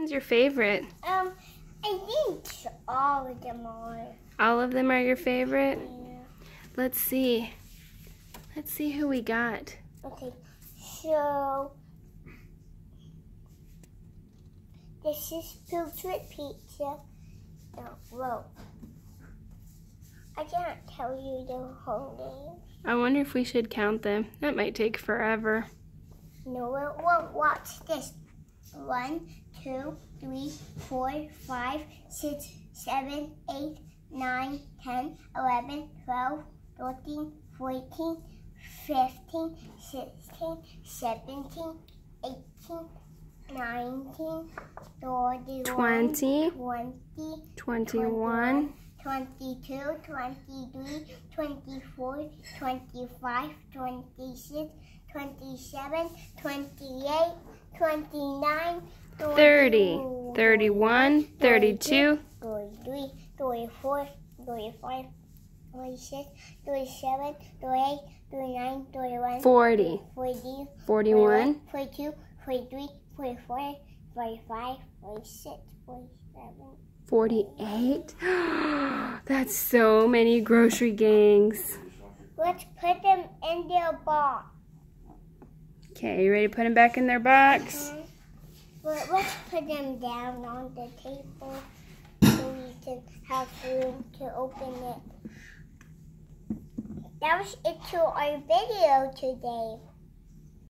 one's your favorite? I think all of them are. All of them are your favorite? Yeah. Let's see. Let's see who we got. Okay, so this is Poops with Pizza. Oh, whoa. I can't tell you the whole name. I wonder if we should count them. That might take forever. No, it won't. Watch this. 1, 2, 3, 4, 5, 6, 7, 8, 9, 10, 11, 12, 13, 14, 15, 16, 17, 18, 19, 21, 20, 20, 21, 22, 23, 24, 25, 26, 27, 28, 29, 30, 31, 32, 33, 34, 35, 36, 37, 38, 39, 41, 40, 40, 41, 42, 43, 44, 45, 46, 47. 48. That's so many grocery gangs. Let's put them in their box. Okay, you ready to put them back in their box? But let's put them down on the table so we can have room to open it. That was it to our video today.